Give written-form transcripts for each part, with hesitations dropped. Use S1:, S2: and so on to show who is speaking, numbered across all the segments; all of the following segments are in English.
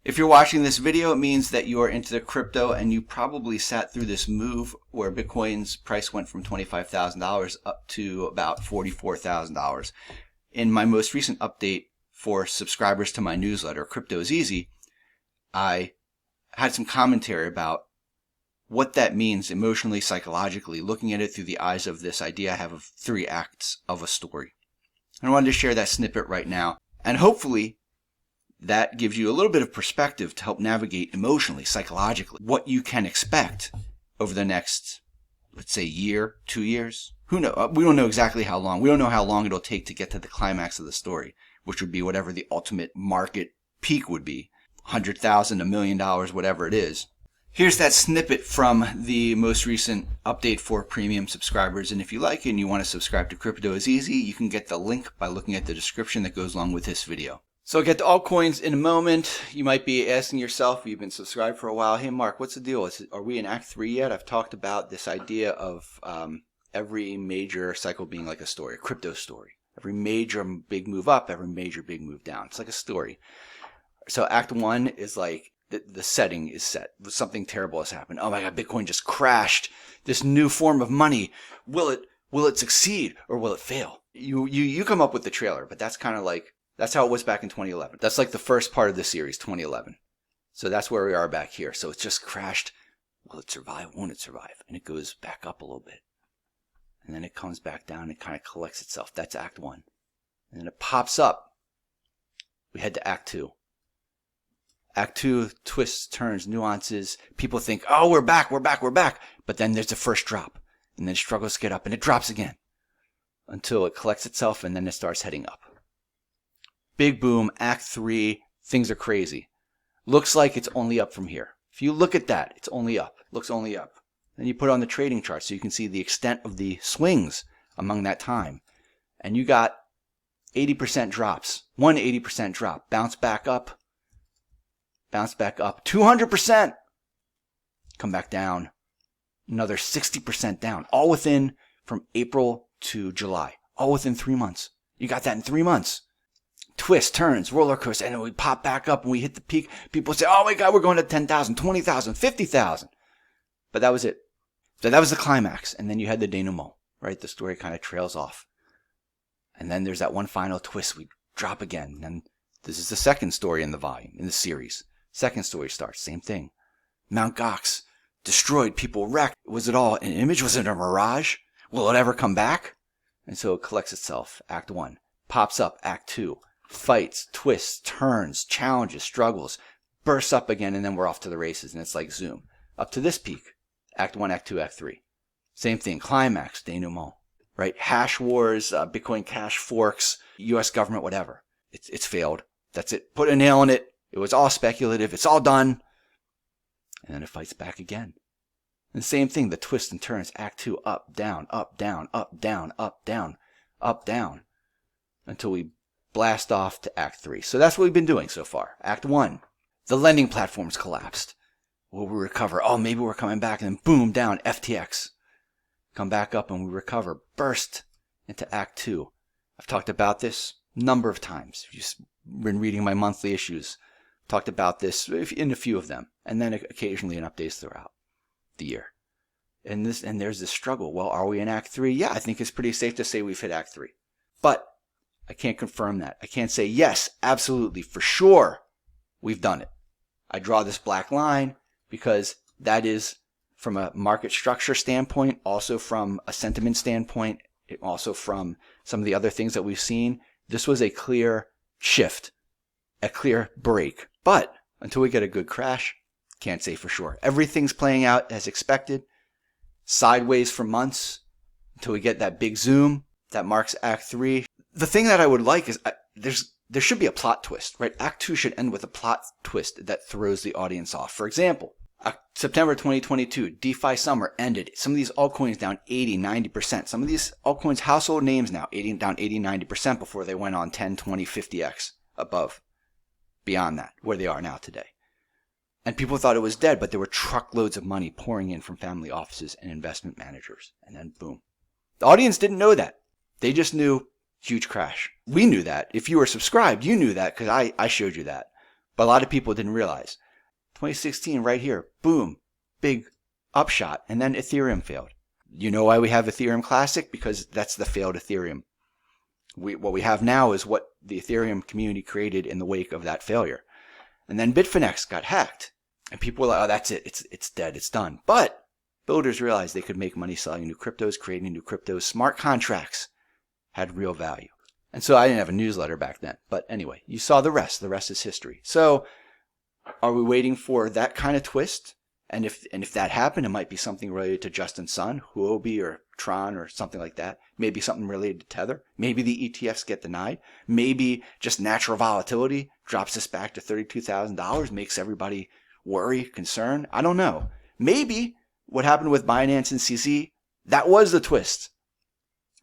S1: If you're watching this video, it means that you are into the crypto and you probably sat through this move where Bitcoin's price went from $25,000 up to about $44,000. In my most recent update for subscribers to my newsletter, Crypto is Easy, I had some commentary about what that means emotionally, psychologically, looking at it through the eyes of this idea I have of 3 acts of a story. And I wanted to share that snippet right now. And hopefully that gives you a little bit of perspective to help navigate emotionally, psychologically, what you can expect over the next, let's say, year, 2 years. Who knows? We don't know exactly how long. We don't know how long it'll take to get to the climax of the story, which would be whatever the ultimate market peak would be. 100,000, $1 million, whatever it is. Here's that snippet from the most recent update for premium subscribers. And if you like it and you want to subscribe to Crypto is Easy, you can get the link by looking at the description that goes along with this video. So I'll get to altcoins in a moment. You might be asking yourself, if you've been subscribed for a while, hey Mark, what's the deal? Are we in Act 3 yet? I've talked about this idea of every major cycle being like a story, a crypto story. Every major big move up, every major big move down. It's like a story. So Act 1 is like, the setting is set. Something terrible has happened. Oh my God, Bitcoin just crashed. This new form of money. Will it succeed or will it fail? You come up with the trailer, but that's kind of like, that's how it was back in 2011. That's like the first part of the series, 2011. So that's where we are back here. So it's just crashed. Will it survive? Won't it survive? And it goes back up a little bit. And then it comes back down. It kind of collects itself. That's Act 1. And then it pops up. We head to Act 2. Act 2, twists, turns, nuances. People think, oh, we're back. But then there's the first drop. And then it struggles to get up. And it drops again. Until it collects itself and then it starts heading up. Big boom, Act 3, things are crazy. Looks like it's only up from here. If you look at that, it's only up. Looks only up. Then you put it on the trading chart so you can see the extent of the swings among that time. And you got 80% drops. 180% drop. Bounce back up. 200%. Come back down. Another 60% down. All within from April to July. All within 3 months. You got that in 3 months. Twists, turns, roller coaster, and then we pop back up and we hit the peak. People say, oh my God, we're going to 10,000, 20,000, 50,000. But that was it. So that was the climax. And then you had the denouement, right? The story kind of trails off. And then there's that one final twist. We drop again. And this is the second story in the volume, in the series. Second story starts, same thing. Mount Gox, destroyed, people wrecked. Was it all an image? Was it a mirage? Will it ever come back? And so it collects itself, Act 1. Pops up, Act 2. Fights, twists, turns, challenges, struggles. Bursts up again, and then we're off to the races. And it's like zoom. Up to this peak. Act 1, Act 2, Act 3. Same thing, climax, denouement. Right? Hash wars, Bitcoin Cash forks, US government, whatever. It's failed. That's it. Put a nail in it. It was all speculative. It's all done. And then it fights back again. And the same thing, the twists and turns. Act 2, up, down, up, down, up, down, up, down, up, down. Until we blast off to Act 3. So that's what we've been doing so far. Act 1, the lending platforms collapsed. Will we recover? Oh, maybe we're coming back. And then boom, down, FTX. Come back up and we recover. Burst into Act 2. I've talked about this a number of times. If you've been reading my monthly issues, talked about this in a few of them, and then occasionally in updates throughout the year. And there's this struggle. Well, are we in Act 3? Yeah, I think it's pretty safe to say we've hit Act 3. But I can't confirm that. I can't say, yes, absolutely, for sure, we've done it. I draw this black line because that is from a market structure standpoint, also from a sentiment standpoint, also from some of the other things that we've seen. This was a clear shift, a clear break. But until we get a good crash, can't say for sure. Everything's playing out as expected, sideways for months until we get that big zoom that marks Act 3. The thing that I would like is there should be a plot twist, right? Act 2 should end with a plot twist that throws the audience off. For example, September 2022, DeFi summer ended. Some of these altcoins down 80, 90%. Some of these altcoins, household names now, down 80, 90% before they went on 10, 20, 50x above, beyond that, where they are now today. And people thought it was dead, but there were truckloads of money pouring in from family offices and investment managers. And then boom. The audience didn't know that. They just knew huge crash. We knew that. If you were subscribed, you knew that because I showed you that. But a lot of people didn't realize. 2016, right here, boom, big upshot, and then Ethereum failed. You know why we have Ethereum Classic? Because that's the failed Ethereum. What we have now is what the Ethereum community created in the wake of that failure. And then Bitfinex got hacked. And people were like, oh, that's it. It's dead. It's done. But builders realized they could make money selling new cryptos, creating new cryptos. Smart contracts had real value. And so I didn't have a newsletter back then. But anyway, you saw the rest. The rest is history. So are we waiting for that kind of twist? And if that happened, it might be something related to Justin Sun, Huobi, or Tron, or something like that. Maybe something related to Tether. Maybe the ETFs get denied. Maybe just natural volatility drops us back to $32,000, makes everybody worry, concern. I don't know. Maybe what happened with Binance and CZ, that was the twist.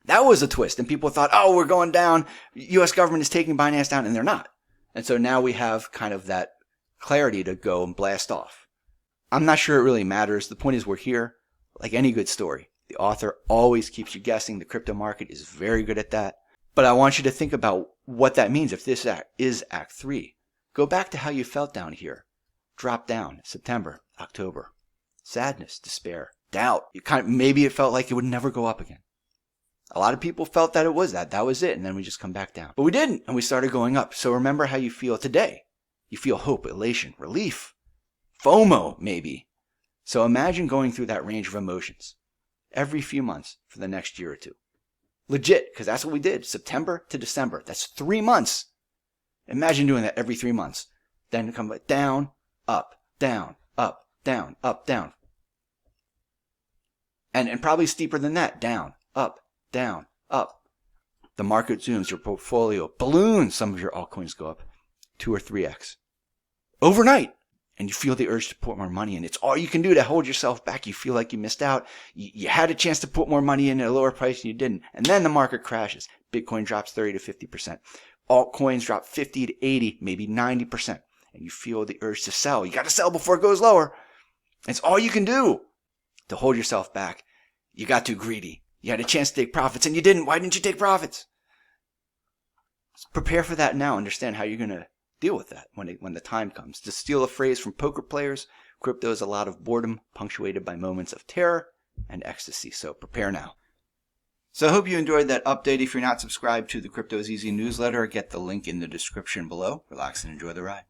S1: That was a twist. And people thought, oh, we're going down. U.S. government is taking Binance down, and they're not. And so now we have kind of that clarity to go and blast off. I'm not sure it really matters. The point is we're here. Like any good story, the author always keeps you guessing. The crypto market is very good at that. But I want you to think about what that means if this is Act 3. Go back to how you felt down here. Drop down September, October. Sadness, despair, doubt. Maybe it felt like it would never go up again. A lot of people felt that it was that. That was it. And then we just come back down. But we didn't. And we started going up. So remember how you feel today. You feel hope, elation, relief. FOMO, maybe. So imagine going through that range of emotions every few months for the next year or two. Legit, because that's what we did. September to December. That's 3 months. Imagine doing that every 3 months. Then come down, up, down, up, down, up, down. And probably steeper than that. Down, up, down, up. The market zooms, your portfolio balloons. Some of your altcoins go up 2 or 3x. Overnight. And you feel the urge to put more money in. It's all you can do to hold yourself back. You feel like you missed out. You had a chance to put more money in at a lower price and you didn't. And then the market crashes. Bitcoin drops 30 to 50%. Altcoins drop 50 to 80, maybe 90%. And you feel the urge to sell. You got to sell before it goes lower. It's all you can do to hold yourself back. You got too greedy. You had a chance to take profits and you didn't. Why didn't you take profits? Prepare for that now. Understand how you're going to deal with that when the time comes. To steal a phrase from poker players, crypto is a lot of boredom punctuated by moments of terror and ecstasy. So prepare now. So I hope you enjoyed that update. If you're not subscribed to the Crypto is Easy newsletter, get the link in the description below. Relax and enjoy the ride.